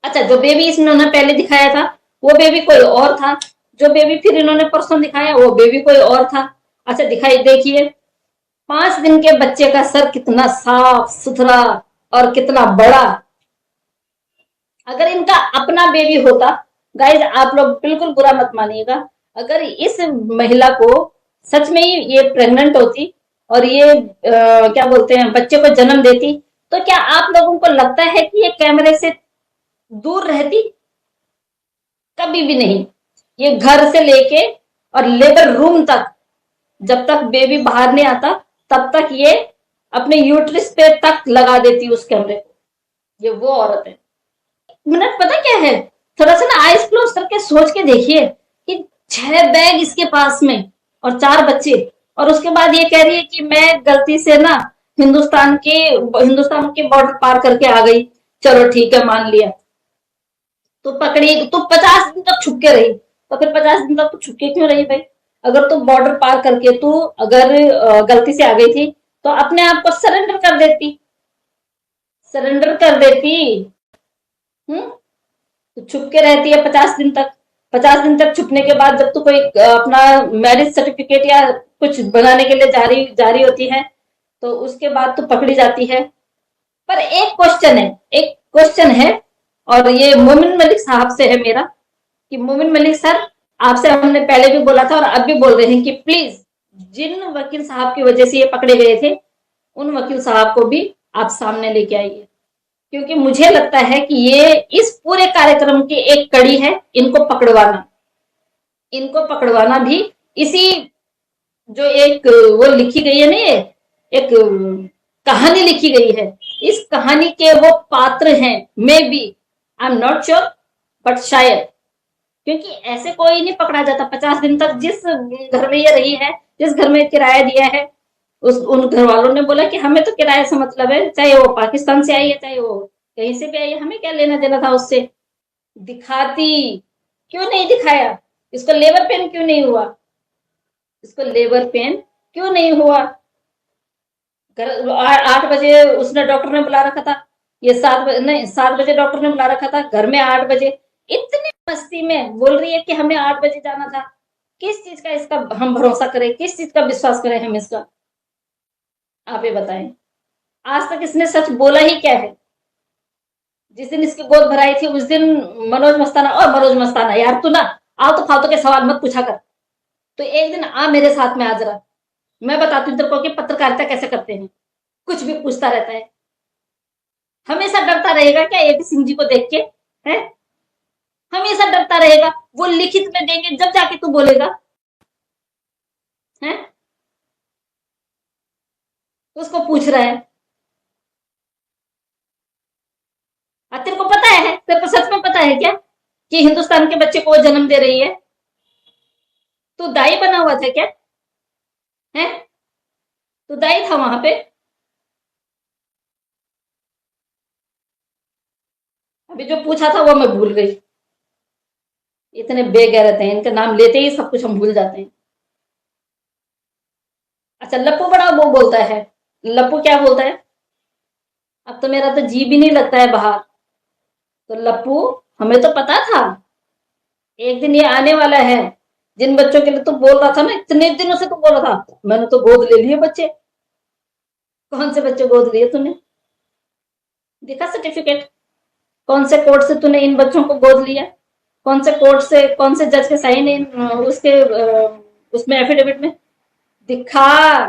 अच्छा, जो बेबी इन्होंने पहले दिखाया था वो बेबी कोई और था, जो बेबी फिर इन्होंने परसों दिखाया वो बेबी कोई और था। अच्छा दिखाई देखिए, 5 दिन के बच्चे का सर कितना साफ सुथरा और कितना बड़ा। अगर इनका अपना बेबी होता, गाइज आप लोग बिल्कुल बुरा मत मानिएगा, अगर इस महिला को सच में ही ये प्रेग्नेंट होती और ये क्या बोलते हैं बच्चे को जन्म देती, तो क्या आप लोगों को लगता है कि ये कैमरे से दूर रहती? कभी भी नहीं। ये घर से लेके और लेबर रूम तक, जब तक बेबी बाहर नहीं आता तब तक ये अपने यूट्रिस पे तक लगा देती उस कैमरे को। ये वो औरत है। मिनट पता क्या है, थोड़ा सा ना आइस क्लोज करके सोच के देखिए कि 6 बैग इसके पास में और 4 बच्चे, और उसके बाद ये कह रही है कि मैं गलती से ना हिंदुस्तान के बॉर्डर पार करके आ गई। चलो ठीक है, मान लिया। तो पकड़ी तो 50 दिन तक छुप के रही, तो फिर 50 दिन तक तो छुप के क्यों रही भाई? अगर तू बॉर्डर पार करके तू अगर गलती से आ गई थी तो अपने आप को सरेंडर कर देती, सरेंडर कर देती। हम्म। तो छुप के रहती है 50 दिन तक। 50 दिन तक छुपने के बाद जब तू कोई अपना मैरिज सर्टिफिकेट या कुछ बनाने के लिए जारी होती है, तो उसके बाद तू पकड़ी जाती है। पर एक क्वेश्चन है, और ये मोमिन मलिक साहब से है मेरा, कि मोमिन मलिक सर, आपसे हमने पहले भी बोला था और अब भी बोल रहे हैं कि प्लीज जिन वकील साहब की वजह से ये पकड़े गए थे उन वकील साहब को भी आप सामने लेके आइए, क्योंकि मुझे लगता है कि ये इस पूरे कार्यक्रम की एक कड़ी है, इनको पकड़वाना भी इसी, जो एक वो लिखी गई है ना, ये एक कहानी लिखी गई है, इस कहानी के वो पात्र हैं, may be, I am not sure, but शायद, क्योंकि ऐसे कोई नहीं पकड़ा जाता 50 दिन तक। जिस घर में ये रही है, जिस घर में किराया दिया है, उन घर वालों ने बोला कि हमें तो किराए से मतलब है, चाहे वो पाकिस्तान से आई है चाहे वो कहीं से भी आई है, हमें क्या लेना देना था उससे। दिखाती, क्यों नहीं दिखाया? इसको लेबर पेन क्यों नहीं हुआ? इसको लेबर पेन क्यों नहीं हुआ? 8 बजे उसने डॉक्टर ने बुला रखा था, ये 7 बजे नहीं, 7 बजे डॉक्टर ने बुला रखा था, घर में 8 बजे। इतनी मस्ती में बोल रही है कि हमें 8 बजे जाना था। किस चीज का इसका हम भरोसा करें, किस चीज का विश्वास करें हम इसका? आप ये बताएं। आज तक इसने सच बोला ही क्या है? जिस दिन इसकी गोद भराई थी उस दिन मनोज मस्ताना यार, तू ना आओ तो फालतू के सवाल मत पूछा कर। तो एक दिन आ मेरे साथ में, आ जरा, मैं बताती हूँ तेरे को कि पत्रकारिता कैसे करते हैं। कुछ भी पूछता रहता है, हमेशा डरता रहेगा क्या एपी सिंह जी को देख के? है, हमेशा डरता रहेगा। वो लिखित में देंगे जब जाके तू बोलेगा। है, उसको पूछ रहा है। तेरे को पता है, तेरे को सच में पता है क्या कि हिंदुस्तान के बच्चे को वो जन्म दे रही है? तू दाई बना हुआ था क्या? है, तू दाई था वहां पे? अभी जो पूछा था वो मैं भूल गई। इतने बेगैरत हैं, इनका नाम लेते ही सब कुछ हम भूल जाते हैं। अच्छा, लप्पू बड़ा वो बोलता है। लप्पू क्या बोलता है? अब तो मेरा तो जी भी नहीं लगता है बाहर। तो लप्पू, हमें तो पता था एक दिन ये आने वाला है। जिन बच्चों के लिए तू बोल रहा था ना, इतने दिनों से तू बोल रहा था मैंने तो गोद ले लिए बच्चे। कौन से बच्चे गोद लिए तूने? दिखा सर्टिफिकेट, कौन से कोर्ट से तूने इन बच्चों को गोद लिया? कौन से कोर्ट से, कौन से जज के साइन इन उसके उसमें एफिडेविट में? दिखा।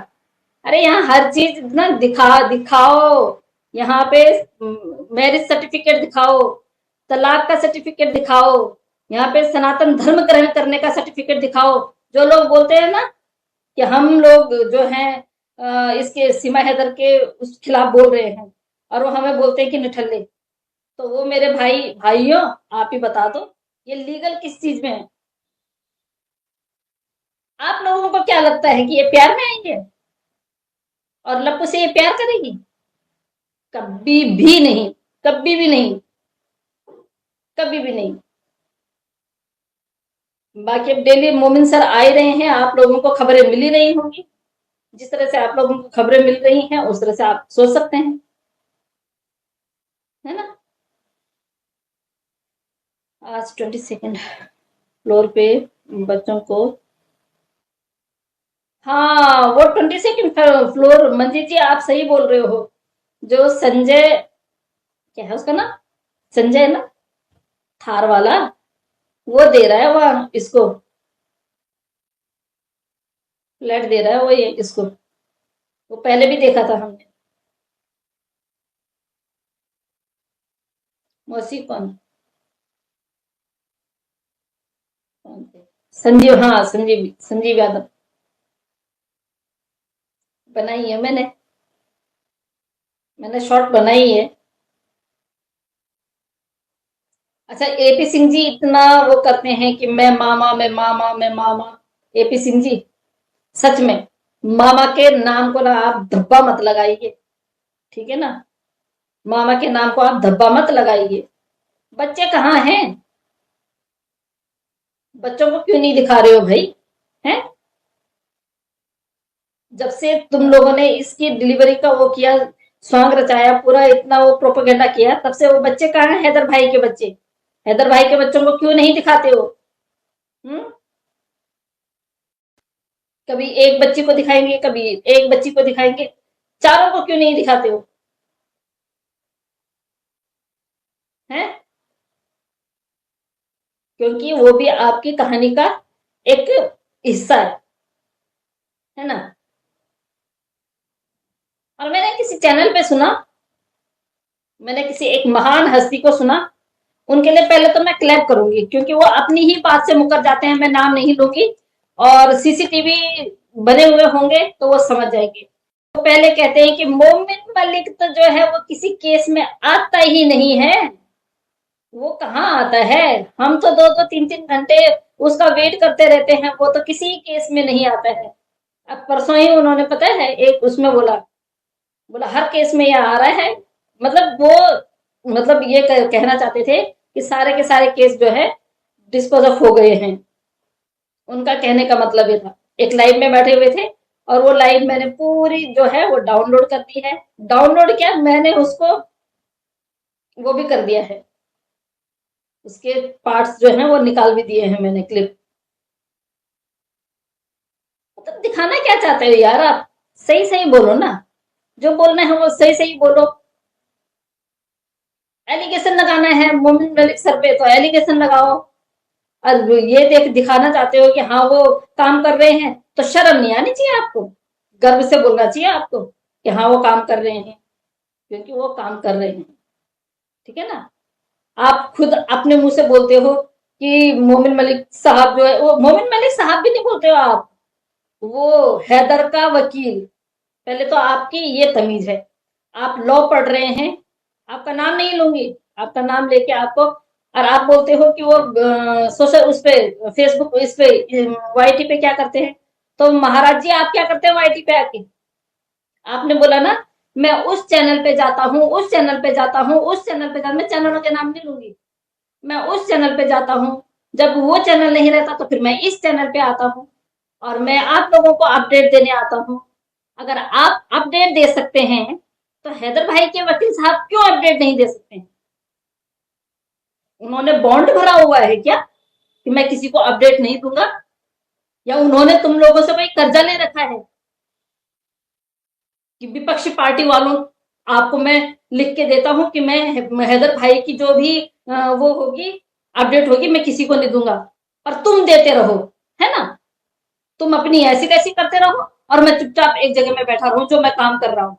अरे यहाँ हर चीज ना दिखाओ। यहाँ पे मैरिज सर्टिफिकेट दिखाओ, तलाक का सर्टिफिकेट दिखाओ, यहाँ पे सनातन धर्म ग्रहण करने का सर्टिफिकेट दिखाओ। जो लोग बोलते हैं ना कि हम लोग जो हैं इसके सीमा हैदर के उस खिलाफ बोल रहे हैं, और वो हमें बोलते हैं कि निठल्ले, तो वो मेरे भाइयों, आप ही बता दो ये लीगल किस चीज में है? आप लोगों को क्या लगता है कि ये प्यार में आएंगे और लप्पू से ये प्यार करेगी? कभी भी नहीं, कभी भी नहीं, कभी भी नहीं। बाकी अब डेली मोमिन सर आ ही रहे हैं, आप लोगों को खबरें मिल ही रही होंगी। जिस तरह से आप लोगों को खबरें मिल रही हैं उस तरह से आप सोच सकते हैं, है ना? आज 22nd फ्लोर पे बच्चों को, हाँ वो 22nd फ्लोर, मंजीत जी आप सही बोल रहे हो। जो संजय, क्या है उसका नाम, संजय है ना, थार वाला, वो दे रहा है वहां इसको, फ्लैट दे रहा है वो ये इसको। वो पहले भी देखा था हमने। मौसी कौन, कौन थे? संजीव, हाँ संजीव, संजीव यादव। बनाई है मैंने, मैंने शॉर्ट बनाई है। अच्छा, एपी सिंह जी इतना वो करते हैं कि मैं मामा, मैं मामा, मैं मामा। एपी सिंह जी, सच में मामा के नाम को ना आप धब्बा मत लगाइए, ठीक है ना। मामा के नाम को आप धब्बा मत लगाइए। बच्चे कहाँ हैं? बच्चों को क्यों नहीं दिखा रहे हो भाई? हैं? जब से तुम लोगों ने इसकी डिलीवरी का वो किया, सॉन्ग रचाया, पूरा इतना वो प्रोपेगेंडा किया, तब से वो बच्चे कहाँ हैं? हैदर भाई के बच्चे, हैदर भाई के बच्चों को क्यों नहीं दिखाते हो? हम्म? कभी एक बच्ची को दिखाएंगे, कभी एक बच्ची को दिखाएंगे, चारों को क्यों नहीं दिखाते हो? हैं? क्योंकि वो भी आपकी कहानी का एक हिस्सा है ना। और मैंने किसी चैनल पे सुना, मैंने किसी एक महान हस्ती को सुना, उनके लिए पहले तो मैं क्लैप करूंगी, क्योंकि वो अपनी ही बात से मुकर जाते हैं, मैं नाम नहीं लूंगी। और सीसीटीवी बने हुए होंगे तो वो समझ जाएंगे। वो पहले कहते हैं कि मोमिन मलिक तो जो है वो किसी केस में आता ही नहीं है। वो कहाँ आता है? हम तो 2-2 3-3 घंटे उसका वेट करते रहते हैं, वो तो किसी केस में नहीं आता है। अब परसों ही उन्होंने, पता है, एक उसमें बोला, बोला हर केस में ये आ रहा है। मतलब वो, मतलब ये कहना चाहते थे कि सारे के सारे केस जो है डिस्पोज ऑफ हो गए हैं। उनका कहने का मतलब ये था। एक लाइव में बैठे हुए थे, और वो लाइव मैंने पूरी जो है वो डाउनलोड कर दी है। डाउनलोड क्या, मैंने उसको वो भी कर दिया है, उसके पार्ट्स जो है वो निकाल भी दिए हैं मैंने, क्लिप। मतलब दिखाना क्या चाहते हो यार आप? सही सही बोलो ना, जो बोलना है वो सही सही बोलो। एलिगेशन लगाना है मोमिन मलिक सर पे तो एलिगेशन लगाओ। और ये देख दिखाना चाहते हो कि हाँ वो काम कर रहे हैं, तो शर्म नहीं आनी चाहिए आपको? गर्व से बोलना चाहिए आपको कि हाँ वो काम कर रहे हैं, क्योंकि वो काम कर रहे हैं, ठीक है ना। आप खुद अपने मुंह से बोलते हो कि मोमिन मलिक साहब जो है, वो मोमिन मलिक साहब भी नहीं बोलते हो आप, वो हैदर का वकील। पहले तो आपकी ये तमीज है। आप लॉ पढ़ रहे हैं, आपका नाम नहीं लूंगी, आपका नाम लेके आपको, और आप बोलते हो कि वो सोशल उस पे, फेसबुक इस पे, वाईटी पे क्या करते हैं। तो महाराज जी आप क्या करते हैं वाईटी पे आके? आपने बोला ना, मैं उस चैनल पे जाता हूँ, उस चैनल पे जाता हूँ, उस चैनल पे जाता, मैं चैनलों के नाम नहीं लूंगी, मैं उस चैनल पे जाता हूँ। जब वो चैनल नहीं रहता तो फिर मैं इस चैनल पे आता हूँ, और मैं आप लोगों को अपडेट देने आता हूँ। अगर आप अपडेट दे सकते हैं तो हैदर भाई के वकील साहब क्यों अपडेट नहीं दे सकते हैं? उन्होंने बॉन्ड भरा हुआ है क्या कि मैं किसी को अपडेट नहीं दूंगा? या उन्होंने तुम लोगों से कोई कर्जा ले रखा है कि विपक्षी पार्टी वालों, आपको मैं लिख के देता हूं कि मैं हैदर भाई की जो भी वो होगी, अपडेट होगी, मैं किसी को नहीं दूंगा, और तुम देते रहो, है ना। तुम अपनी ऐसी तैसी करते रहो, और मैं चुपचाप एक जगह में बैठा रहूं जो मैं काम कर रहा हूं।